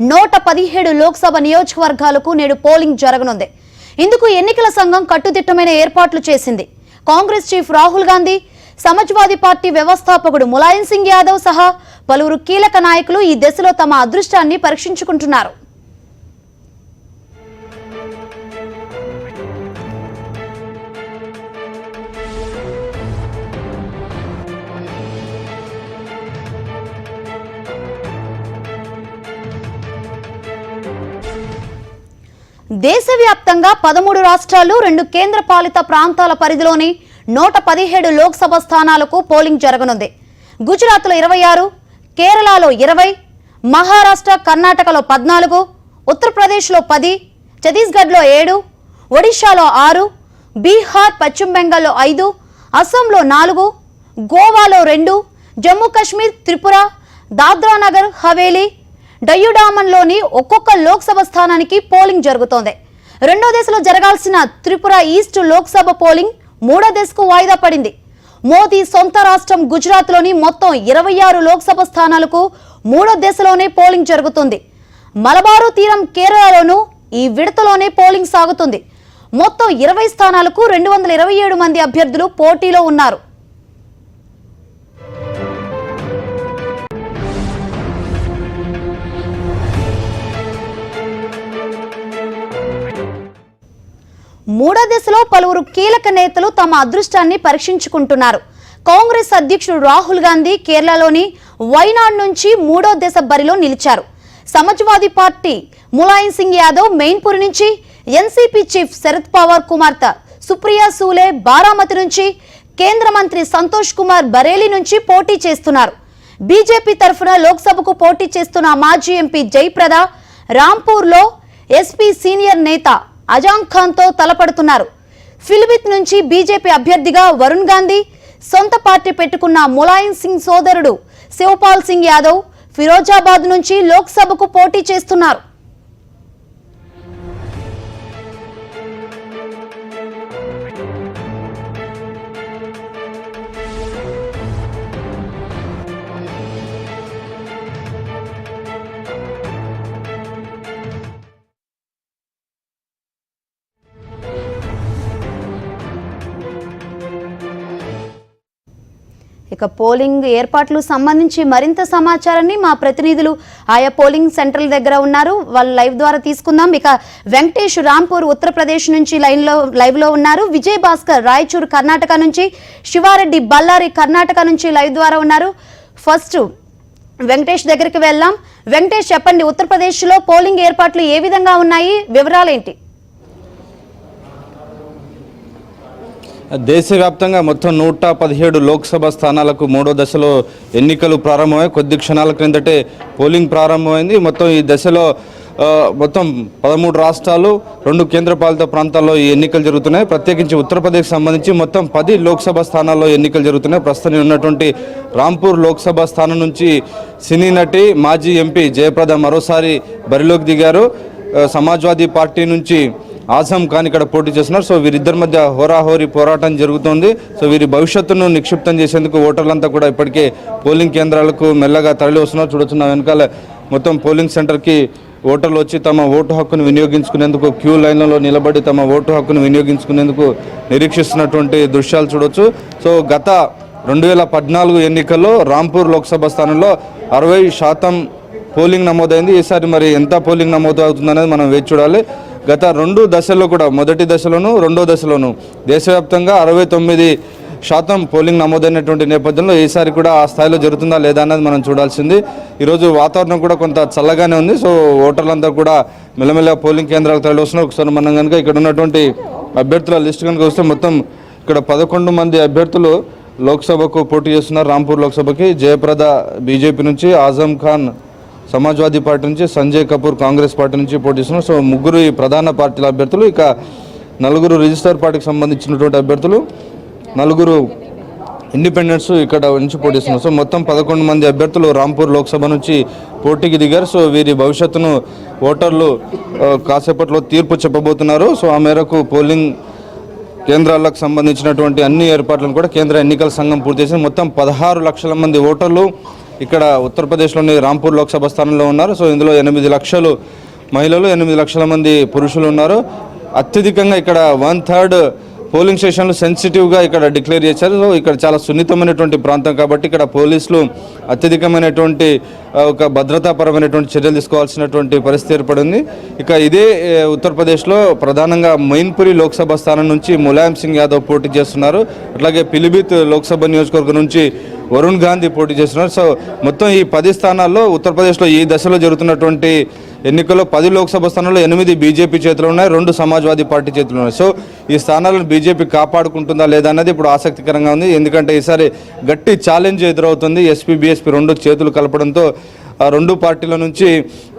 117 లోక్సభ నియోజకవర్గాలకు నేడు పోలింగ్ జరగనుంది. ఇందుకు ఎన్నికల సంఘం కట్టుదిట్టమైన ఏర్పాట్లు చేసింది. కాంగ్రెస్ చీఫ్ రాహుల్ గాంధీ, సమాజ్వాదీ పార్టీ వ్యవస్థాపకుడు ములాయం సింగ్ యాదవ్ సహా పలువురు కీలక నాయకులు ఈ దశలో తమ అదృష్టాన్ని పరీక్షించుకుంటున్నారు. దేశవ్యాప్తంగా 13 రాష్ట్రాలు 2 కేంద్రపాలిత ప్రాంతాల పరిధిలోని 117 లోక్సభ స్థానాలకు పోలింగ్ జరగనుంది. గుజరాత్లో 26, కేరళలో 20, మహారాష్ట్ర, కర్ణాటకలో 14, ఉత్తరప్రదేశ్లో 10, ఛత్తీస్గఢ్లో 7, ఒడిశాలో 6, బీహార్, పశ్చిమ బెంగాల్లో 5, అస్సాంలో 4, గోవాలో 2, జమ్మూ కాశ్మీర్, త్రిపుర, దాద్రా నగర్ హవేలీ, డయ్యూడామన్లోని ఒక్కొక్క లోక్సభ స్థానానికి పోలింగ్ జరుగుతోంది. రెండో దశలో జరగాల్సిన త్రిపుర ఈస్ట్ లోక్సభ పోలింగ్ మూడో దశకు వాయిదా పడింది. మోదీ సొంత రాష్ట్రం గుజరాత్లోని మొత్తం 26 లోక్సభ స్థానాలకు మూడో దశలోనే పోలింగ్ జరుగుతుంది. మలబారు తీరం కేరళలోనూ ఈ విడతలోనే పోలింగ్ సాగుతుంది. మొత్తం 20 స్థానాలకు 227 మంది అభ్యర్థులు పోటీలో ఉన్నారు. మూడో దశలో పలువురు కీలక నేతలు తమ అదృష్టాన్ని పరీక్షించుకుంటున్నారు. కాంగ్రెస్ అధ్యక్షుడు రాహుల్ గాంధీ కేరళలోని వైనాడ్ నుంచి మూడో దశ బరిలో నిలిచారు. సమాజ్వాదీ పార్టీ ములాయం సింగ్ యాదవ్ మెయిన్పూర్ నుంచి, ఎన్సీపీ చీఫ్ శరద్ పవార్ కుమార్తె సుప్రియా సూలే బారామతి నుంచి, కేంద్ర మంత్రి సంతోష్ కుమార్ బరేలీ నుంచి పోటీ చేస్తున్నారు. బీజేపీ తరఫున లోక్సభకు పోటీ చేస్తున్న మాజీ ఎంపీ జయప్రద రాంపూర్లో ఎస్పీ సీనియర్ నేత అజాం ఖాన్ తో తలపడుతున్నారు. ఫిలిభిత్ నుంచి బీజేపీ అభ్యర్థిగా వరుణ్ గాంధీ, సొంత పార్టీ పెట్టుకున్న ములాయం సింగ్ సోదరుడు శివపాల్ సింగ్ యాదవ్ ఫిరోజాబాద్ నుంచి లోక్సభకు పోటీ చేస్తున్నారు. ఇక పోలింగ్ ఏర్పాట్లు సంబంధించి మరింత సమాచారాన్ని మా ప్రతినిధులు ఆయా పోలింగ్ సెంటర్ల దగ్గర ఉన్నారు, వాళ్ళు లైవ్ ద్వారా తీసుకుందాం. ఇక వెంకటేష్ రాంపూర్ ఉత్తరప్రదేశ్ నుంచి లైవ్ లో ఉన్నారు. విజయ్ భాస్కర్ రాయచూర్ కర్ణాటక నుంచి, శివారెడ్డి బళ్ళారి కర్ణాటక నుంచి లైవ్ ద్వారా ఉన్నారు. ఫస్ట్ వెంకటేష్ దగ్గరికి వెళ్దాం. వెంకటేష్, చెప్పండి, ఉత్తరప్రదేశ్ లో పోలింగ్ ఏర్పాట్లు ఏ విధంగా ఉన్నాయి, వివరాలేంటి? దేశవ్యాప్తంగా మొత్తం 117 లోక్సభ స్థానాలకు మూడో దశలో ఎన్నికలు ప్రారంభమై కొద్ది క్షణాల క్రిందటే పోలింగ్ ప్రారంభమైంది. మొత్తం ఈ దశలో మొత్తం 13 రాష్ట్రాలు 2 కేంద్రపాలిత ప్రాంతాల్లో ఈ ఎన్నికలు జరుగుతున్నాయి. ప్రత్యేకించి ఉత్తరప్రదేశ్ సంబంధించి మొత్తం 10 లోక్సభ స్థానాల్లో ఎన్నికలు జరుగుతున్నాయి. ప్రస్తుతం ఉన్నటువంటి రాంపూర్ లోక్సభ స్థానం నుంచి సినీ నటి మాజీ ఎంపీ జయప్రద మరోసారి బరిలోకి దిగారు. సమాజ్వాదీ పార్టీ నుంచి ఆజం ఖాన్ ఇక్కడ పోటీ చేస్తున్నారు. సో వీరిద్దరి మధ్య హోరాహోరీ పోరాటం జరుగుతోంది. సో వీరి భవిష్యత్తును నిక్షిప్తం చేసేందుకు ఓటర్లంతా కూడా ఇప్పటికే పోలింగ్ కేంద్రాలకు మెల్లగా తరలి వస్తున్నారు. చూడొచ్చు, వెనకాల మొత్తం పోలింగ్ సెంటర్కి ఓటర్లు వచ్చి తమ ఓటు హక్కును వినియోగించుకునేందుకు క్యూ లైన్లలో నిలబడి తమ ఓటు హక్కును వినియోగించుకునేందుకు నిరీక్షిస్తున్నటువంటి దృశ్యాలు చూడొచ్చు. సో గత 2014 ఎన్నికల్లో రాంపూర్ లోక్సభ స్థానంలో 60% పోలింగ్ నమోదైంది. ఈసారి మరి ఎంత పోలింగ్ నమోదు అవుతుందనేది మనం వేచి చూడాలి. గత 2 దశల్లో కూడా, మొదటి దశలోను రెండో దశలోను దేశవ్యాప్తంగా 69% పోలింగ్ నమోదైనటువంటి నేపథ్యంలో ఈసారి కూడా ఆ స్థాయిలో జరుగుతుందా లేదా అన్నది మనం చూడాల్సింది. ఈరోజు వాతావరణం కూడా కొంత చల్లగానే ఉంది. సో ఓటర్లందరూ కూడా మెల్లమెల్ల పోలింగ్ కేంద్రాలకు తరలి వస్తున్నారు. ఒకసారి మనం కనుక ఇక్కడ ఉన్నటువంటి అభ్యర్థుల లిస్ట్ కనుక వస్తే మొత్తం ఇక్కడ 11 మంది అభ్యర్థులు లోక్సభకు పోటీ చేస్తున్నారు. రాంపూర్ లోక్సభకి జయప్రద బీజేపీ నుంచి, ఆజం ఖాన్ సమాజ్వాదీ పార్టీ నుంచి, సంజయ్ కపూర్ కాంగ్రెస్ పార్టీ నుంచి పోటీ చేస్తున్నారు. సో 3 ఈ ప్రధాన పార్టీల అభ్యర్థులు, ఇక 4 రిజిస్టర్ పార్టీకి సంబంధించినటువంటి అభ్యర్థులు, 4 ఇండిపెండెంట్స్ ఇక్కడ నుంచి పోటీ చేస్తున్నారు. సో మొత్తం 11 మంది అభ్యర్థులు రాంపూర్ లోక్సభ నుంచి పోటీకి దిగారు. సో వీరి భవిష్యత్తును ఓటర్లు కాసేపట్లో తీర్పు చెప్పబోతున్నారు. సో ఆ మేరకు పోలింగ్ కేంద్రాలకు సంబంధించినటువంటి అన్ని ఏర్పాట్లను కూడా కేంద్ర ఎన్నికల సంఘం పూర్తి చేసింది. మొత్తం 16 లక్షల మంది ఓటర్లు ఇక్కడ ఉత్తరప్రదేశ్లోని రాంపూర్ లోక్సభ స్థానంలో ఉన్నారు. సో ఇందులో 8 లక్షలు మహిళలు, 8 లక్షల మంది పురుషులు ఉన్నారు. అత్యధికంగా ఇక్కడ 1/3 పోలింగ్ స్టేషన్లు సెన్సిటివ్గా ఇక్కడ డిక్లేర్ చేశారు. సో ఇక్కడ చాలా సున్నితమైనటువంటి ప్రాంతం కాబట్టి ఇక్కడ పోలీసులు అత్యధికమైనటువంటి ఒక భద్రతాపరమైనటువంటి చర్యలు తీసుకోవాల్సినటువంటి పరిస్థితి ఏర్పడింది. ఇక ఇదే ఉత్తరప్రదేశ్లో ప్రధానంగా మైన్పురి లోక్సభ స్థానం నుంచి ములాయం సింగ్ యాదవ్ పోటీ చేస్తున్నారు. అట్లాగే పిలిభిత్ లోక్సభ నియోజకవర్గం నుంచి వరుణ్ గాంధీ పోటీ చేస్తున్నారు. సో మొత్తం ఈ 10 స్థానాల్లో ఉత్తరప్రదేశ్లో ఈ దశలో జరుగుతున్నటువంటి ఎన్నికల్లో 10 లోక్సభ స్థానాల్లో 8 బీజేపీ చేతిలో ఉన్నాయి, 2 సమాజ్వాదీ పార్టీ చేతిలో ఉన్నాయి. సో ఈ స్థానాలను బీజేపీ కాపాడుకుంటుందా లేదా అన్నది ఇప్పుడు ఆసక్తికరంగా ఉంది. ఎందుకంటే ఈసారి గట్టి ఛాలెంజ్ ఎదురవుతుంది. ఎస్పీ బీఎస్పీ 2 చేతులు కలపడంతో ఆ 2 పార్టీల నుంచి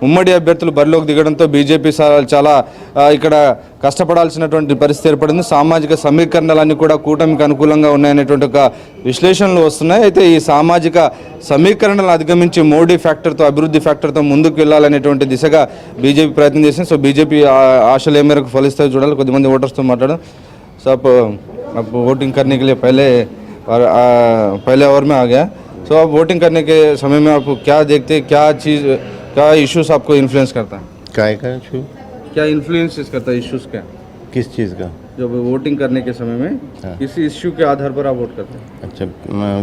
ఉమ్మడి అభ్యర్థులు బరిలోకి దిగడంతో బీజేపీ చాలా ఇక్కడ కష్టపడాల్సినటువంటి పరిస్థితి ఏర్పడింది. సామాజిక సమీకరణలన్నీ కూడా కూటమికి అనుకూలంగా ఉన్నాయనేటువంటి ఒక విశ్లేషణలు వస్తున్నాయి. అయితే ఈ సామాజిక సమీకరణలను అధిగమించి మోడీ ఫ్యాక్టర్తో, అభివృద్ధి ఫ్యాక్టర్తో ముందుకు వెళ్ళాలనేటువంటి దిశగా బీజేపీ ప్రయత్నం చేసింది. సో బీజేపీ ఆశలు ఏ మేరకు ఫలిస్తాయో చూడాలి. కొద్దిమంది ఓటర్స్తో మాట్లాడడం. సో आप वोटिंग करने के लिए पहले ओवर में आ गया. तो आप वोटिंग करने के समय में आप क्या देखते हैं, क्या इश्यूज आपको इन्फ्लुएंस करता है? क्या इन्फ्लुएंस करता है इश्यूज क्या? किस चीज़ का? जब वोटिंग करने के समय में किस इश्यू के आधार पर आप वोट करते हैं? अच्छा,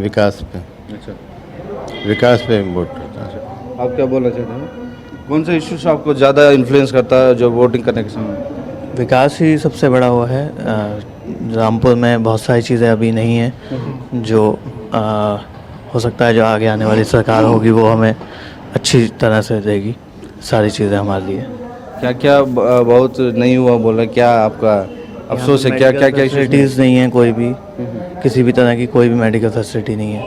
विकास पे, अच्छा, विकास पे वोट करता है. आप क्या बोलना चाहते हैं? कौन सा इश्यूज आपको ज़्यादा इन्फ्लुएंस करता है जब वोटिंग करने के समय में? विकास ही सबसे बड़ा हुआ है. रामपुर में बहुत सारी चीज़ें अभी नहीं हैं जो हो सकता है जो आगे आने वाली सरकार होगी वो हमें अच्छी तरह से देगी सारी चीज़ें हमारे लिए. क्या क्या बहुत नहीं हुआ बोल रहे, क्या आपका अफसोस है? क्या क्या क्या फैसिलिटीज़ नहीं है, कोई भी किसी भी तरह की कोई भी मेडिकल फैसिलिटी नहीं है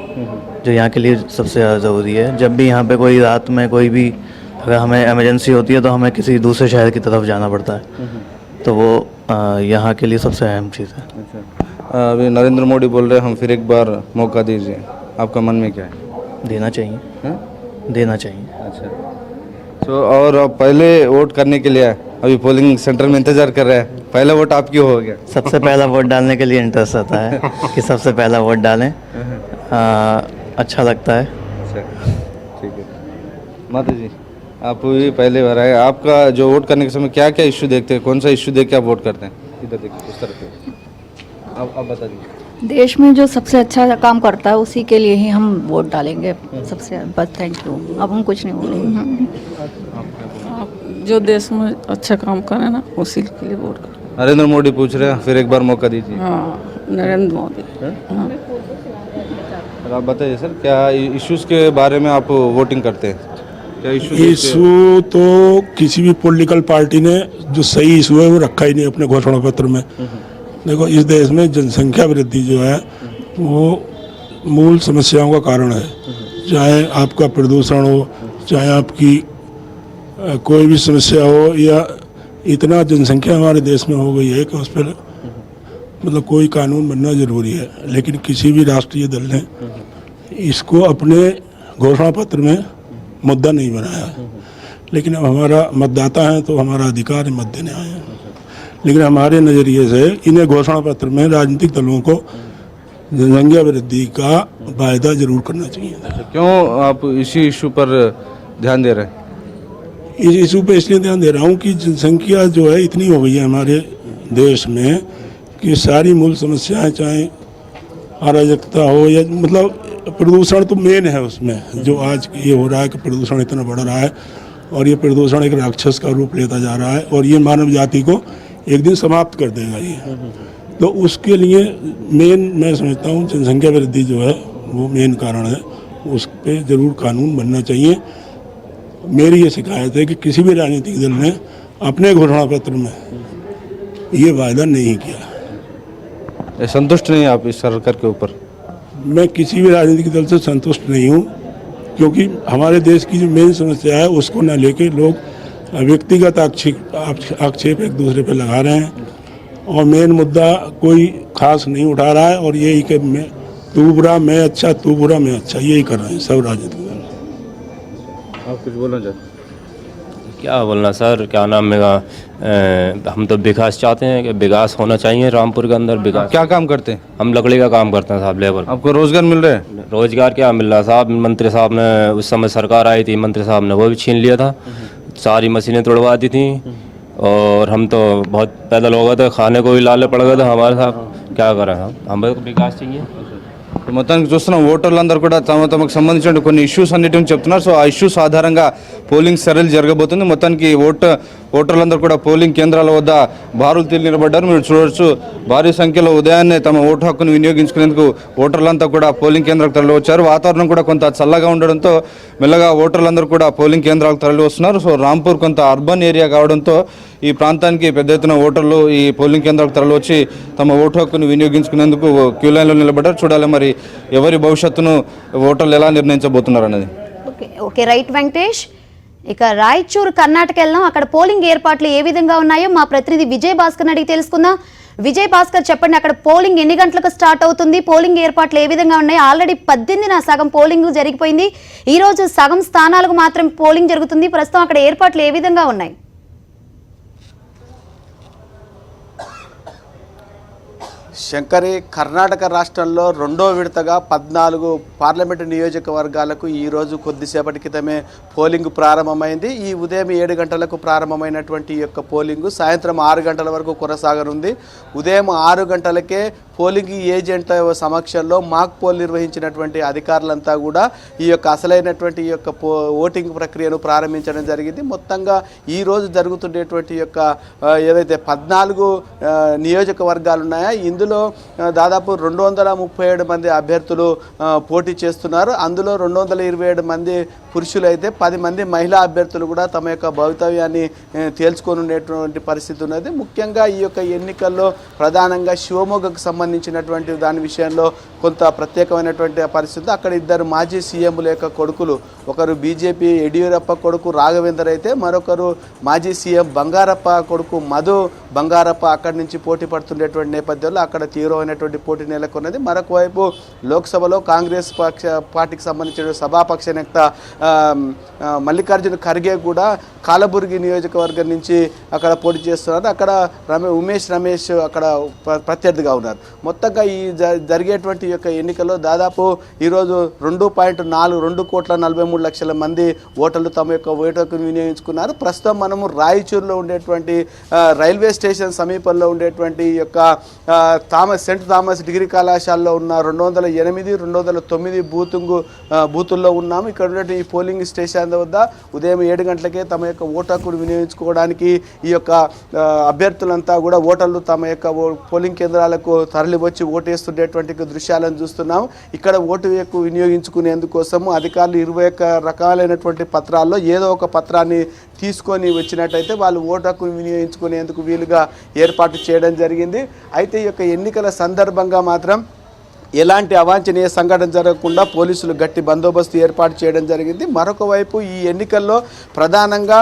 जो यहाँ के लिए सबसे ज़्यादा ज़रूरी है. जब भी यहाँ पे कोई रात में कोई भी अगर हमें इमरजेंसी होती है तो हमें किसी दूसरे शहर की तरफ जाना पड़ता है, तो वो यहाँ के लिए सबसे अहम चीज़ है. अच्छा, अभी नरेंद्र मोदी बोल रहे हैं हम फिर एक बार मौका दीजिए, आपका मन में क्या है? देना चाहिए. हाँ? देना चाहिए. अच्छा, तो और आप पहले वोट करने के लिए अभी पोलिंग सेंटर में इंतजार कर रहे हैं, पहला वोट आपकी हो गया? सबसे पहला वोट डालने के लिए इंटरेस्ट आता है कि सबसे पहला वोट डालें. अच्छा लगता है. अच्छा, ठीक है. माता जी, आप भी पहले बार आए, आपका जो वोट करने के समय क्या क्या इश्यू देखते हैं, कौन सा इश्यू देख के आप वोट करते हैं? इधर देखिए, उस तरफ आप बता दीजिए. देश में जो सबसे अच्छा काम करता है उसी के लिए ही हम वोट डालेंगे. सबसे बस थैंक यू. अब हम कुछ नहीं बोलेंगे. जो देश में अच्छा काम करे ना उसी के लिए वोट करें. नरेंद्र मोदी पूछ रहे हैं फिर एक बार मौका दीजिए. हाँ, नरेंद्र मोदी. हाँ. और आप बताइए सर, क्या इश्यूज के बारे में आप वोटिंग करते हैं? क्या इशू तो किसी भी पॉलिटिकल पार्टी ने जो सही इशू है वो रखा ही नहीं अपने घोषणा पत्र में. देखो, इस देश में जनसंख्या वृद्धि जो है वो मूल समस्याओं का कारण है. चाहे आपका प्रदूषण हो, चाहे आपकी कोई भी समस्या हो, या इतना जनसंख्या हमारे देश में हो गई है कि उस पर मतलब कोई कानून बनना ज़रूरी है. लेकिन किसी भी राष्ट्रीय दल ने इसको अपने घोषणा पत्र में मुद्दा नहीं बनाया. लेकिन अब हमारा मतदाता है तो हमारा अधिकार है मत देने आए हैं. लेकिन हमारे नज़रिए से इन्हें घोषणा पत्र में राजनीतिक दलों को जनसंख्या वृद्धि का वायदा जरूर करना चाहिए. क्यों आप इसी इशू पर ध्यान दे रहे हैं? इस इशू पे इसलिए ध्यान दे रहा हूँ कि जनसंख्या जो है इतनी हो गई है हमारे देश में कि सारी मूल समस्याएं, चाहे अराजकता हो या मतलब प्रदूषण तो मेन है उसमें. जो आज ये हो रहा है कि प्रदूषण इतना बढ़ रहा है और ये प्रदूषण एक राक्षस का रूप लेता जा रहा है और ये मानव जाति को एक दिन समाप्त कर देगा ये. तो उसके लिए मेन मैं समझता हूँ जनसंख्या वृद्धि जो है वो मेन कारण है. उस पर ज़रूर कानून बनना चाहिए. मेरी ये शिकायत है कि किसी भी राजनीतिक दल ने अपने घोषणा पत्र में ये वायदा नहीं किया. संतुष्ट नहीं आप इस सरकार के ऊपर? मैं किसी भी राजनीतिक दल से संतुष्ट नहीं हूँ, क्योंकि हमारे देश की जो मेन समस्या है उसको न लेके लोग व्यक्तिगत आक्षेप एक दूसरे पे लगा रहे हैं और मेन मुद्दा कोई खास नहीं उठा रहा है. और यही कि तू बुरा मैं अच्छा, तू बुरा मैं अच्छा, यही कर रहे हैं सब राजनीतिक दल. आप कुछ बोलना चाहते हैं? क्या बोलना सर, क्या नाम है, हम तो विकास चाहते हैं कि विकास होना चाहिए रामपुर के अंदर। विकास क्या काम करते हैं? हम लकड़ी का काम करते हैं साहब, लेबर। आपको रोजगार मिल रहा है? रोजगार क्या मिल रहा साहब, मंत्री साहब ने उस समय सरकार आई थी, मंत्री साहब ने वो भी छीन लिया था, सारी मशीनें तोड़वा दी थी और हम तो बहुत पैदल हो गए थे, खाने को भी लाले पड़ गए थे हमारे साहब। क्या करें साहब, हमें तो विकास चाहिए। మొత్తానికి చూస్తున్నాం ఓటర్లందరూ కూడా తమకు సంబంధించిన కొన్ని ఇష్యూస్ అన్నిటిని చెప్తున్నారు. సో ఆ ఇష్యూస్ ఆధారంగా పోలింగ్ సరళి జరగబోతుంది. మొత్తానికి ఓటర్లందరూ కూడా పోలింగ్ కేంద్రాల వద్ద బారులు తీరి నిలబడ్డారు. మీరు చూడవచ్చు, భారీ సంఖ్యలో ఉదయాన్నే తమ ఓటు హక్కును వినియోగించుకునేందుకు ఓటర్లంతా కూడా పోలింగ్ కేంద్రాలకు తరలి వచ్చారు. వాతావరణం కూడా కొంత చల్లగా ఉండడంతో మెల్లగా ఓటర్లందరూ కూడా పోలింగ్ కేంద్రాలకు తరలి వస్తున్నారు. సో రాంపూర్ కొంత అర్బన్ ఏరియా కావడంతో ఈ ప్రాంతానికి పెద్ద ఎత్తున ఓటర్లు ఈ పోలింగ్ కేంద్రాలకు తరలి వచ్చి తమ ఓటు హక్కును వినియోగించుకునేందుకు క్యూ లైన్లో నిలబడ్డారు. చూడాలి మరి ఎవరి భవిష్యత్తును ఓటర్లు ఎలా నిర్ణయించబోతున్నారు అన్నది. Okay right Venkatesh. ఇక రాయచూరు కర్ణాటక వెళ్దాం. అక్కడ పోలింగ్ ఏర్పాట్లు ఏ విధంగా ఉన్నాయో మా ప్రతినిధి విజయ్ భాస్కర్ అడిగి తెలుసుకుందాం. విజయ్ భాస్కర్ చెప్పండి, అక్కడ పోలింగ్ ఎన్ని గంటలకు స్టార్ట్ అవుతుంది, పోలింగ్ ఏర్పాట్లు ఏ విధంగా ఉన్నాయి? ఆల్రెడీ 18న సగం పోలింగ్ జరిగిపోయింది, ఈ రోజు సగం స్థానాలకు మాత్రం పోలింగ్ జరుగుతుంది. ప్రస్తుతం అక్కడ ఏర్పాట్లు ఏ విధంగా ఉన్నాయి? శంకరి, కర్ణాటక రాష్ట్రంలో రెండో విడతగా 14 పార్లమెంటు నియోజకవర్గాలకు ఈరోజు కొద్దిసేపటి క్రితమే పోలింగ్ ప్రారంభమైంది. ఈ ఉదయం 7 గంటలకు ప్రారంభమైనటువంటి ఈ యొక్క పోలింగ్ సాయంత్రం 6 గంటల వరకు కొనసాగనుంది. ఉదయం 6 గంటలకే పోలింగ్ ఏజెంట్ల సమక్షంలో మాక్ పోల్ నిర్వహించినటువంటి అధికారులంతా కూడా ఈ యొక్క అసలైనటువంటి ఈ యొక్క ఓటింగ్ ప్రక్రియను ప్రారంభించడం జరిగింది. మొత్తంగా ఈరోజు జరుగుతుండేటువంటి యొక్క ఏదైతే 14 నియోజకవర్గాలు ఉన్నాయో ఇందులో దాదాపు 237 మంది అభ్యర్థులు పోటీ చేస్తున్నారు. అందులో 227 మంది పురుషులు అయితే 10 మంది మహిళా అభ్యర్థులు కూడా తమ యొక్క భవితవ్యాన్ని తేల్చుకొని ఉండేటువంటి పరిస్థితి ఉన్నది. ముఖ్యంగా ఈ యొక్క ఎన్నికల్లో ప్రధానంగా శివమొగ్గకు సంబంధించినటువంటి దాని విషయంలో కొంత ప్రత్యేకమైనటువంటి పరిస్థితి. అక్కడ ఇద్దరు మాజీ సీఎంల యొక్క కొడుకులు, ఒకరు బీజేపీ యడియూరప్ప కొడుకు రాఘవేందర్ అయితే మరొకరు మాజీ సీఎం బంగారప్ప కొడుకు మధు బంగారప్ప అక్కడి నుంచి పోటీ పడుతుండేటువంటి నేపథ్యంలో అక్కడ తీవ్రమైనటువంటి పోటీ నెలకొన్నది. మరొక వైపు లోక్సభలో కాంగ్రెస్ పార్టీకి సంబంధించిన సభాపక్ష నేత మల్లికార్జున ఖర్గే కూడా కాలబుర్గి నియోజకవర్గం నుంచి అక్కడ పోటీ చేస్తున్నారు. అక్కడ ఉమేష్ రమేష్ అక్కడ ప్రత్యర్థిగా ఉన్నారు. మొత్తంగా ఈ జరిగేటువంటి యొక్క ఎన్నికల్లో దాదాపు ఈరోజు 2.43 మంది ఓటర్లు తమ యొక్క ఓటును వినియోగించుకున్నారు. ప్రస్తుతం మనము రాయచూరులో ఉండేటువంటి రైల్వే స్టేషన్ సమీపంలో ఉండేటువంటి యొక్క సెంట్ థామస్ డిగ్రీ కళాశాలలో ఉన్న 208, 209 బూతుల్లో ఉన్నాము. ఇక్కడ ఉన్నటువంటి ఈ పోలింగ్ స్టేషన్ వద్ద ఉదయం 7 గంటలకే తమ యొక్క ఓటు హక్కును వినియోగించుకోవడానికి ఈ యొక్క అభ్యర్థులంతా కూడా ఓటర్లు తమ యొక్క పోలింగ్ కేంద్రాలకు తరలి వచ్చి ఓటేస్తుండేటువంటి దృశ్యాలను చూస్తున్నాం. ఇక్కడ ఓటు హక్కు వినియోగించుకునేందుకోసము అధికారులు 21 రకాలైనటువంటి పత్రాల్లో ఏదో ఒక పత్రాన్ని తీసుకొని వచ్చినట్టయితే వాళ్ళు ఓటు హక్కును వినియోగించుకునేందుకు వీలుగా ఏర్పాటు చేయడం జరిగింది. అయితే ఈ యొక్క ఎన్నికల సందర్భంగా మాత్రం ఎలాంటి అవాంఛనీయ సంఘటన జరగకుండా పోలీసులు గట్టి బందోబస్తు ఏర్పాటు చేయడం జరిగింది. మరొక వైపు ఈ ఎన్నికల్లో ప్రధానంగా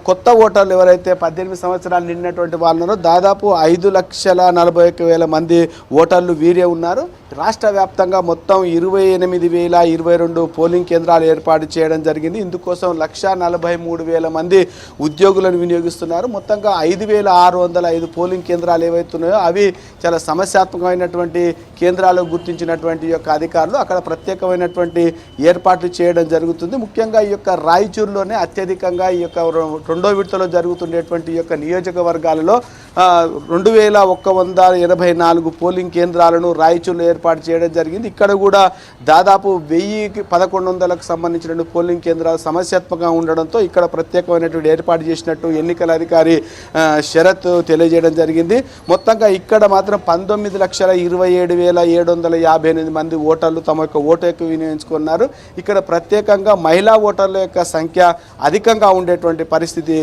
కొత్త ఓటర్లు ఎవరైతే 18 సంవత్సరాలు నిండినటువంటి వాళ్ళనో దాదాపు 5,41,000 మంది ఓటర్లు వీరే ఉన్నారు. రాష్ట్ర వ్యాప్తంగా మొత్తం 28,022 పోలింగ్ కేంద్రాలు ఏర్పాటు చేయడం జరిగింది. ఇందుకోసం 1,43,000 మంది ఉద్యోగులను వినియోగిస్తున్నారు. మొత్తంగా 5,605 పోలింగ్ కేంద్రాలు ఏవైతున్నాయో అవి చాలా సమస్యాత్మకమైనటువంటి కేంద్రాలు గుర్తించినటువంటి యొక్క అధికారులు అక్కడ ప్రత్యేకమైనటువంటి ఏర్పాట్లు చేయడం జరుగుతుంది. ముఖ్యంగా ఈ యొక్క రాయచూరులోనే అత్యధికంగా ఈ యొక్క రెండో విడతలో జరుగుతుండేటువంటి ఈ యొక్క నియోజకవర్గాలలో 2,184 పోలింగ్ కేంద్రాలను రాయచూరులో ఏర్పాటు చేయడం జరిగింది. ఇక్కడ కూడా దాదాపు 1,100కు సంబంధించిన పోలింగ్ కేంద్రాలు సమస్యాత్మకంగా ఉండడంతో ఇక్కడ ప్రత్యేకమైనటువంటి ఏర్పాటు చేసినట్టు ఎన్నికల అధికారి శరత్ తెలియజేయడం జరిగింది. మొత్తంగా ఇక్కడ మాత్రం 19,27,758 మంది ఓటర్లు తమ యొక్క ఓటు హక్కు వినియోగించుకున్నారు. ఇక్కడ ప్రత్యేకంగా మహిళా ఓటర్ల యొక్క సంఖ్య అధికంగా ఉండేటువంటి పరిస్థితి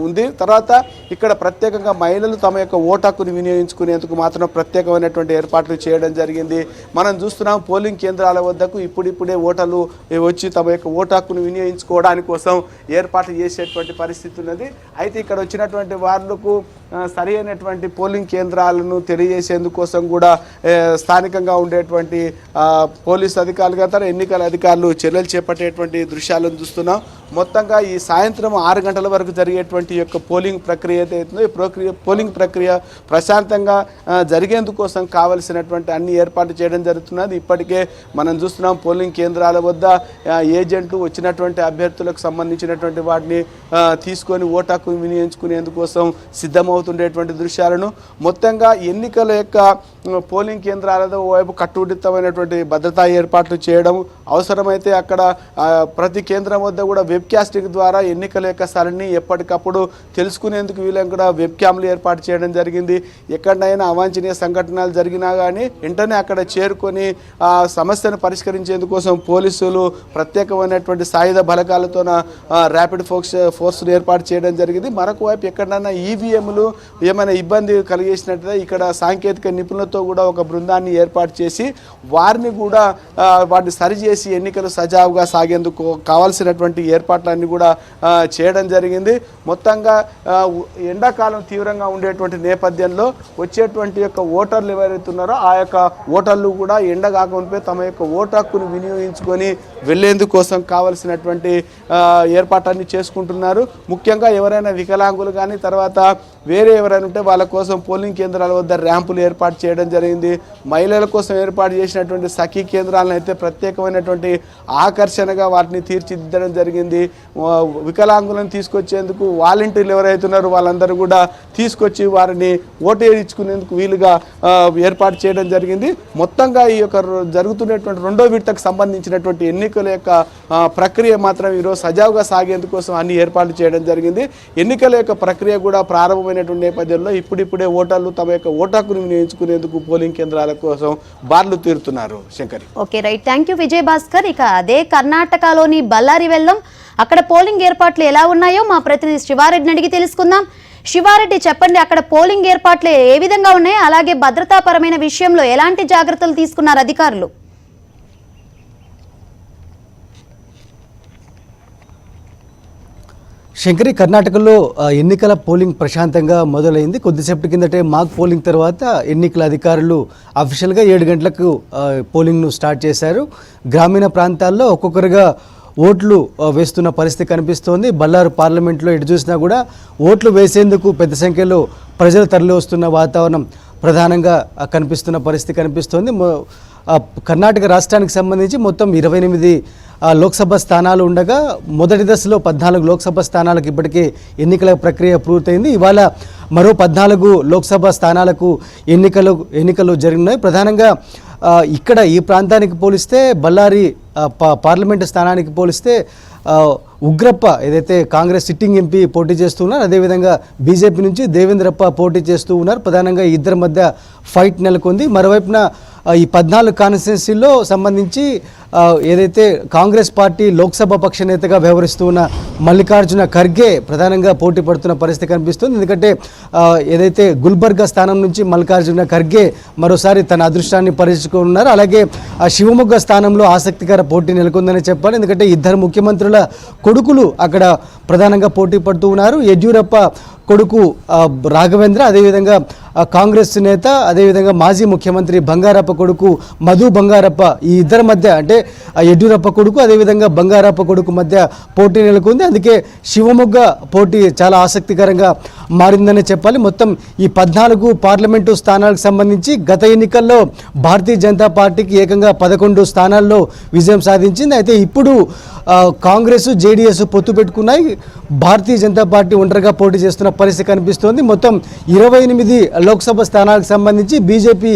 ఉంది. తర్వాత ఇక్కడ ప్రత్యేకంగా మహిళలు తమ యొక్క ఓటు హక్కును వినియోగించుకునేందుకు మాత్రం ప్రత్యేకమైనటువంటి ఏర్పాట్లు ఏర్పాట్లు చేయడం జరిగింది. మనం చూస్తున్నాం పోలింగ్ కేంద్రాల వద్దకు ఇప్పుడిప్పుడే ఓటర్లు వచ్చి తమ యొక్క ఓటు హక్కును వినియోగించుకోవడానికి కోసం ఏర్పాట్లు చేసేటువంటి పరిస్థితి ఉన్నది. అయితే ఇక్కడ వచ్చినటువంటి వాళ్లకు సరి అయినటువంటి పోలింగ్ కేంద్రాలను తెలియజేసేందుకోసం కూడా స్థానికంగా ఉండేటువంటి పోలీసు అధికారులు గత ఎన్నికల అధికారులు చర్యలు చేపట్టేటువంటి దృశ్యాలను చూస్తున్నాం. మొత్తంగా ఈ సాయంత్రం 6 గంటల వరకు జరిగేటువంటి యొక్క పోలింగ్ ప్రక్రియ ఏదైతుందో ఈ పోలింగ్ ప్రక్రియ ప్రశాంతంగా జరిగేందుకోసం కావలసినటువంటి అన్ని ఏర్పాట్లు చేయడం జరుగుతున్నది. ఇప్పటికే మనం చూస్తున్నాం పోలింగ్ కేంద్రాల వద్ద ఏజెంట్లు వచ్చినటువంటి అభ్యర్థులకు సంబంధించినటువంటి వాటిని తీసుకొని ఓటు హక్కును వినియోగించుకునేందుకోసం సిద్ధమవుతుండేటువంటి దృశ్యాలను మొత్తంగా ఎన్నికల యొక్క పోలింగ్ కేంద్రాలలో వైపు కట్టుదిట్టమైనటువంటి భద్రతా ఏర్పాట్లు చేయడం, అవసరమైతే అక్కడ ప్రతి కేంద్రం వద్ద కూడా వెబ్ కాస్టింగ్ ద్వారా ఎన్నికల యొక్క సరళిని ఎప్పటికప్పుడు తెలుసుకునేందుకు వీళ్ళని కూడా వెబ్ క్యామ్లు ఏర్పాటు చేయడం జరిగింది. ఎక్కడైనా అవాంఛనీయ సంఘటనలు జరిగినా కానీ వెంటనే అక్కడ చేరుకొని ఆ సమస్యను పరిష్కరించేందుకోసం పోలీసులు ప్రత్యేకమైనటువంటి సాయుధ బలగాలతో ర్యాపిడ్ ఫోర్స్ను ఏర్పాటు చేయడం జరిగింది. మరొక వైపు ఎక్కడైనా ఈవీఎంలు ఏమైనా ఇబ్బంది కలిగేసినట్లయితే ఇక్కడ సాంకేతిక నిపుణులతో కూడా ఒక బృందాన్ని ఏర్పాటు చేసి వారిని కూడా వాటిని సరిచేసి ఎన్నికలు సజావుగా సాగేందుకు కావాల్సినటువంటి ఏర్పాట్లన్నీ కూడా చేయడం జరిగింది. మొత్తంగా ఎండాకాలం తీవ్రంగా ఉండేటువంటి నేపథ్యంలో వచ్చేటువంటి యొక్క ఓటర్లు ఎవరైతే ఉన్నారో ఆ యొక్క ఓటర్లు కూడా ఎండ కాకుండా తమ యొక్క ఓటు హక్కును వినియోగించుకొని వెళ్లేందుకోసం కావలసినటువంటి ఏర్పాట్లన్నీ చేసుకుంటున్నారు. ముఖ్యంగా ఎవరైనా వికలాంగులు కానీ తర్వాత వేరే ఎవరైనా ఉంటే వాళ్ళ కోసం పోలింగ్ కేంద్రాల వద్ద ర్యాంపులు ఏర్పాటు చేయడం జరిగింది. మహిళల కోసం ఏర్పాటు చేసినటువంటి సఖీ కేంద్రాలను అయితే ప్రత్యేకమైనటువంటి ఆకర్షణగా వాటిని తీర్చిదిద్దడం జరిగింది. వికలాంగులను తీసుకొచ్చేందుకు వాలంటీర్లు ఎవరైతే ఉన్నారో వాళ్ళందరూ కూడా తీసుకొచ్చి వారిని ఓటు వేయించుకునేందుకు వీలుగా ఏర్పాటు చేయడం జరిగింది. మొత్తంగా ఈ యొక్క జరుగుతున్నటువంటి 2వ విడతకు సంబంధించినటువంటి ఎన్నికల యొక్క ప్రక్రియ మాత్రం ఈరోజు సజావుగా సాగేందుకోసం అన్ని ఏర్పాట్లు చేయడం జరిగింది. ఎన్నికల యొక్క ప్రక్రియ కూడా ప్రారంభమైనటువంటి నేపథ్యంలో ఇప్పుడిప్పుడే ఓటర్లు తమ యొక్క ఓటు హక్కును వినియోగించుకునేందుకు పోలింగ్ కేంద్రాల కోసం బార్లు తీరుతున్నారు. Shankari. Okay, right, thank you Vijay Bhaskar. ఇక అదే కర్ణాటకలోని బళ్ళారి వెళ్దాం. అక్కడ పోలింగ్ ఏర్పాట్లు ఎలా ఉన్నాయో మా ప్రతినిధి శివారెడ్డిని అడిగి తెలుసుకుందాం. శివారెడ్డి, చెప్పండి, అక్కడ పోలింగ్ ఏర్పాట్లు ఏ విధంగా ఉన్నాయి, అలాగే భద్రతాపరమైన విషయంలో ఎలాంటి జాగ్రత్తలు తీసుకున్నారు అధికారులు? శంకరి, కర్ణాటకలో ఎన్నికల పోలింగ్ ప్రశాంతంగా మొదలైంది. కొద్దిసేపటి కిందటే మాక్ పోలింగ్ తర్వాత ఎన్నికల అధికారులు అఫీషియల్గా 7 గంటలకు పోలింగ్ను స్టార్ట్ చేశారు. గ్రామీణ ప్రాంతాల్లో ఒక్కొక్కరుగా ఓట్లు వేస్తున్న పరిస్థితి కనిపిస్తోంది. బళ్ళారు పార్లమెంట్లో ఎటు చూసినా కూడా ఓట్లు వేసేందుకు పెద్ద సంఖ్యలో ప్రజలు తరలి వస్తున్న వాతావరణం ప్రధానంగా కనిపిస్తున్న పరిస్థితి కనిపిస్తోంది. కర్ణాటక రాష్ట్రానికి సంబంధించి మొత్తం 28 లోక్సభ స్థానాలు ఉండగా మొదటి దశలో 14 లోక్సభ స్థానాలకు ఇప్పటికే ఎన్నికల ప్రక్రియ పూర్తయింది. ఇవాళ మరో 14 లోక్సభ స్థానాలకు ఎన్నికలు జరిగినాయి. ప్రధానంగా ఇక్కడ ఈ ప్రాంతానికి పోలిస్తే బళ్ళారి పార్లమెంటు స్థానానికి పోలిస్తే ఉగ్రప్ప ఏదైతే కాంగ్రెస్ సిట్టింగ్ ఎంపీ పోటీ చేస్తున్నారు, అదేవిధంగా బీజేపీ నుంచి దేవేంద్రప్ప పోటీ చేస్తూ ఉన్నారు. ప్రధానంగా ఇద్దరి మధ్య ఫైట్ నెలకొంది. మరోవైపున ఈ 14 కాన్స్టిట్యున్సీల్లో సంబంధించి ఏదైతే కాంగ్రెస్ పార్టీ లోక్సభ పక్ష నేతగా వ్యవహరిస్తూ ఉన్న మల్లికార్జున ఖర్గే ప్రధానంగా పోటీ పడుతున్న పరిస్థితి కనిపిస్తుంది. ఎందుకంటే ఏదైతే గుల్బర్గా స్థానం నుంచి మల్లికార్జున ఖర్గే మరోసారి తన అదృష్టాన్ని పరీక్షించుకున్నారు. అలాగే శివమొగ్గ స్థానంలో ఆసక్తికర పోటీ నెలకొందని చెప్పాలి. ఎందుకంటే ఇద్దరు ముఖ్యమంత్రుల కొడుకులు అక్కడ ప్రధానంగా పోటీ పడుతూ ఉన్నారు. యడ్యూరప్ప కొడుకు రాఘవేంద్ర, అదేవిధంగా కాంగ్రెస్ నేత, అదేవిధంగా మాజీ ముఖ్యమంత్రి బంగారప్ప కొడుకు మధు బంగారప్ప, ఈ ఇద్దరి మధ్య అంటే యడ్యూరప్ప కొడుకు అదేవిధంగా బంగారప్ప కొడుకు మధ్య పోటీ నెలకొంది. అందుకే శివమొగ్గ పోటీ చాలా ఆసక్తికరంగా మారిందని చెప్పాలి. మొత్తం ఈ 14 పార్లమెంటు స్థానాలకు సంబంధించి గత ఎన్నికల్లో భారతీయ జనతా పార్టీకి ఏకంగా 11 స్థానాల్లో విజయం సాధించింది. అయితే ఇప్పుడు కాంగ్రెస్ జేడీఎస్ పొత్తు పెట్టుకున్నాయి. భారతీయ జనతా పార్టీ ఒంటరిగా పోటీ చేస్తున్న పరిస్థితి కనిపిస్తోంది. మొత్తం 28 లోక్సభ స్థానాలకు సంబంధించి బీజేపీ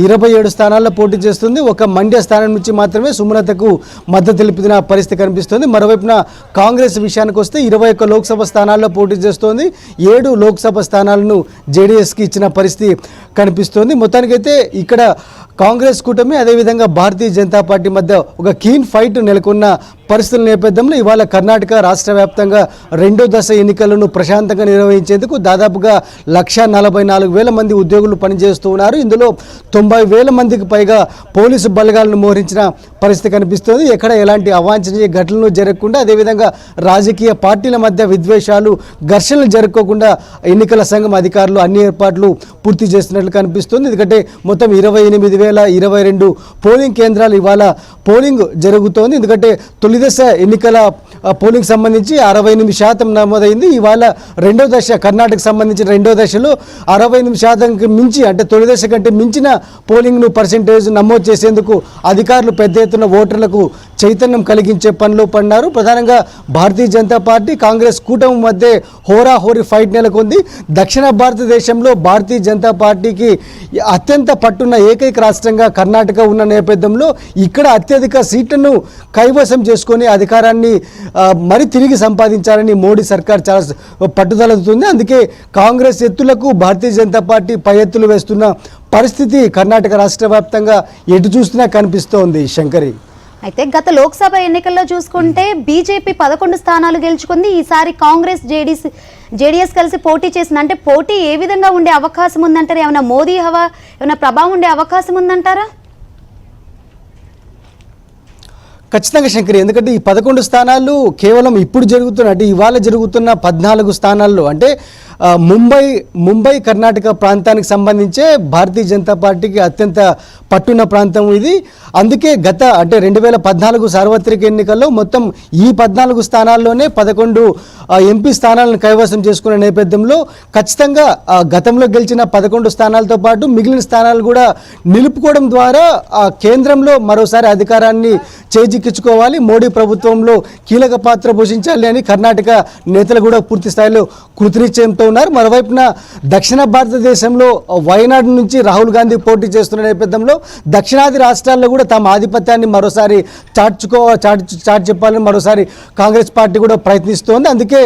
27 స్థానాల్లో పోటీ చేస్తుంది. ఒక మండ్య స్థానం నుంచి మాత్రమే సుమలతకు మద్దతు తెలిపిన పరిస్థితి కనిపిస్తోంది. మరోవైపున కాంగ్రెస్ విషయానికి వస్తే 21 లోక్సభ స్థానాల్లో పోటీ చేస్తోంది. 7 లోక్సభ స్థానాలను జేడీఎస్కి ఇచ్చిన పరిస్థితి కనిపిస్తోంది. మొత్తానికైతే ఇక్కడ కాంగ్రెస్ కూటమి అదేవిధంగా భారతీయ జనతా పార్టీ మధ్య ఒక కీన్ ఫైట్ నెలకొన్న పరిస్థితుల నేపథ్యంలో ఇవాళ కర్ణాటక రాష్ట్ర వ్యాప్తంగా రెండో దశ ఎన్నికలను ప్రశాంతంగా నిర్వహించేందుకు దాదాపుగా 1,44,000 మంది ఉద్యోగులు పనిచేస్తూ ఉన్నారు. ఇందులో 90,000 మందికి పైగా పోలీసు బలగాలను మోహరించిన పరిస్థితి కనిపిస్తోంది. ఎక్కడ ఎలాంటి అవాంఛనీయ ఘటనలు జరగకుండా, అదేవిధంగా రాజకీయ పార్టీల మధ్య విద్వేషాలు, ఘర్షణలు జరగకుండా ఎన్నికల సంఘం అధికారులు అన్ని ఏర్పాట్లు పూర్తి చేస్తున్నట్లు కనిపిస్తుంది. ఎందుకంటే మొత్తం 28,022 పోలింగ్ కేంద్రాలు ఇవాళ పోలింగ్ జరుగుతోంది. ఎందుకంటే తొలి దశ ఎన్నికల పోలింగ్ సంబంధించి 68% నమోదైంది. ఇవాళ రెండో దశ కర్ణాటకకు సంబంధించిన రెండో దశలో 68%కి మించి, అంటే తొలి దశ కంటే మించిన పోలింగ్ను పర్సెంటేజ్ నమోదు చేసేందుకు అధికారులు పెద్ద ఎత్తున ఓటర్లకు చైతన్యం కలిగించే పనిలో పడినారు. ప్రధానంగా భారతీయ జనతా పార్టీ కాంగ్రెస్ కూటమి మధ్య హోరాహోరీ ఫైట్ నెలకొంది. దక్షిణ భారతదేశంలో భారతీయ జనతా పార్టీకి అత్యంత పట్టున్న ఏకైక రాష్ట్రంగా కర్ణాటక ఉన్న నేపథ్యంలో ఇక్కడ అత్యధిక సీట్లను కైవసం చేసుకొని అధికారాన్ని మరి తిరిగి సంపాదించాలని మోడీ సర్కార్ చాలా పట్టుదలవుతుంది. అందుకే కాంగ్రెస్ ఎత్తులకు భారతీయ జనతా పార్టీ పై ఎత్తులు వేస్తున్న పరిస్థితి కర్ణాటక రాష్ట్ర వ్యాప్తంగా ఎటు చూసినా కనిపిస్తోంది. శంకరి, అయితే గత లోక్సభ ఎన్నికల్లో చూసుకుంటే బీజేపీ 11 స్థానాలు గెలుచుకుంది. ఈసారి కాంగ్రెస్ జేడీఎస్ కలిసి పోటీ చేసింది. అంటే పోటీ ఏ విధంగా ఉండే అవకాశం ఉందంటారు? ఏమైనా మోదీ హవా ఏమైనా ప్రభావం ఉండే అవకాశం ఉందంటారా? ఖచ్చితంగా శంకరి, ఎందుకంటే ఈ 11 స్థానాలు కేవలం ఇప్పుడు జరుగుతున్న, అంటే ఇవాళ జరుగుతున్న 14 స్థానాల్లో, అంటే ముంబై కర్ణాటక ప్రాంతానికి సంబంధించే భారతీయ జనతా పార్టీకి అత్యంత పట్టున్న ప్రాంతం ఇది. అందుకే అంటే 2014 సార్వత్రిక ఎన్నికల్లో మొత్తం ఈ 14 స్థానాల్లోనే 11 ఎంపీ స్థానాలను కైవసం చేసుకున్న నేపథ్యంలో ఖచ్చితంగా గతంలో గెలిచిన 11 స్థానాలతో పాటు మిగిలిన స్థానాలు కూడా నిలుపుకోవడం ద్వారా కేంద్రంలో మరోసారి అధికారాన్ని చేజిక్కించుకోవాలి, మోడీ ప్రభుత్వంలో కీలక పాత్ర పోషించాలి అని కర్ణాటక నేతలు కూడా పూర్తి స్థాయిలో కృతనిశ్చయంతో ఉన్నారు. మరోవైపున దక్షిణ భారతదేశంలో వయనాడు నుంచి రాహుల్ గాంధీ పోటీ చేస్తున్న నేపథ్యంలో దక్షిణాది రాష్ట్రాల్లో కూడా తమ ఆధిపత్యాన్ని మరోసారి చాటి చెప్పాలని మరోసారి కాంగ్రెస్ పార్టీ కూడా ప్రయత్నిస్తోంది. అందుకే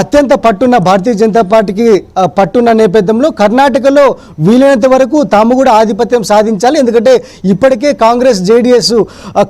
అత్యంత పట్టున్న భారతీయ జనతా పార్టీకి పట్టున్న నేపథ్యంలో కర్ణాటకలో వీలైనంత వరకు తాము కూడా ఆధిపత్యం సాధించాలి. ఎందుకంటే ఇప్పటికే కాంగ్రెస్ జేడీఎస్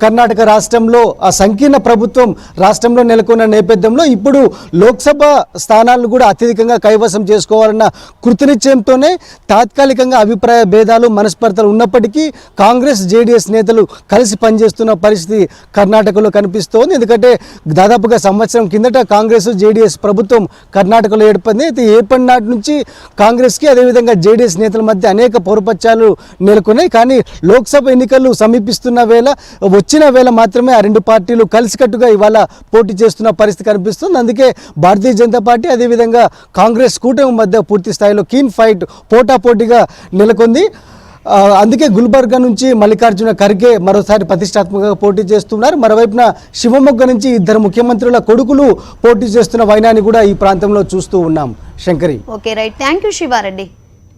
కర్ణాటక రాష్ట్రంలో సంకీర్ణ ప్రభుత్వం రాష్ట్రంలో నెలకొన్న నేపథ్యంలో ఇప్పుడు లోక్సభ స్థానాలను కూడా అత్యధికంగా కైవసం చేసుకోవాలన్న కృతనిశ్చయంతోనే తాత్కాలికంగా అభిప్రాయ భేదాలు, మనస్పర్ధలు ఉన్నప్పటికీ కాంగ్రెస్ జేడీఎస్ నేతలు కలిసి పనిచేస్తున్న పరిస్థితి కర్ణాటకలో కనిపిస్తోంది. ఎందుకంటే దాదాపుగా సంవత్సరం కిందట కాంగ్రెస్ జేడీఎస్ ప్రభుత్వం కర్ణాటకలో ఏర్పడింది. అయితే ఏర్పడిన నాటి నుంచి కాంగ్రెస్కి అదేవిధంగా జేడీఎస్ నేతల మధ్య అనేక పొరపచ్చాలు నెలకొన్నాయి. కానీ లోక్సభ ఎన్నికలు సమీపిస్తున్న వేళ వచ్చిన వేళ మాత్రమే ఆ రెండు పార్టీలు కలిసికట్టుగా ఇవాళ పోటీ చేస్తున్న పరిస్థితి కనిపిస్తుంది. అందుకే భారతీయ జనతా పార్టీ అదేవిధంగా కాంగ్రెస్ కూటమి మధ్య పూర్తి స్థాయిలో కీన్ ఫైట్ పోటాపోటీగా నెలకొంది. అందుకే గుల్బర్గా నుంచి మల్లికార్జున ఖర్గే మరోసారి ప్రతిష్టాత్మకంగా పోటీ చేస్తున్నారు. మరోవైపున శివమొగ్గ నుంచి 2 ముఖ్యమంత్రుల కొడుకులు పోటీ చేస్తున్న వైనాన్ని కూడా ఈ ప్రాంతంలో చూస్తూ ఉన్నాం. Shankari, okay, right, thank you Sivareddy.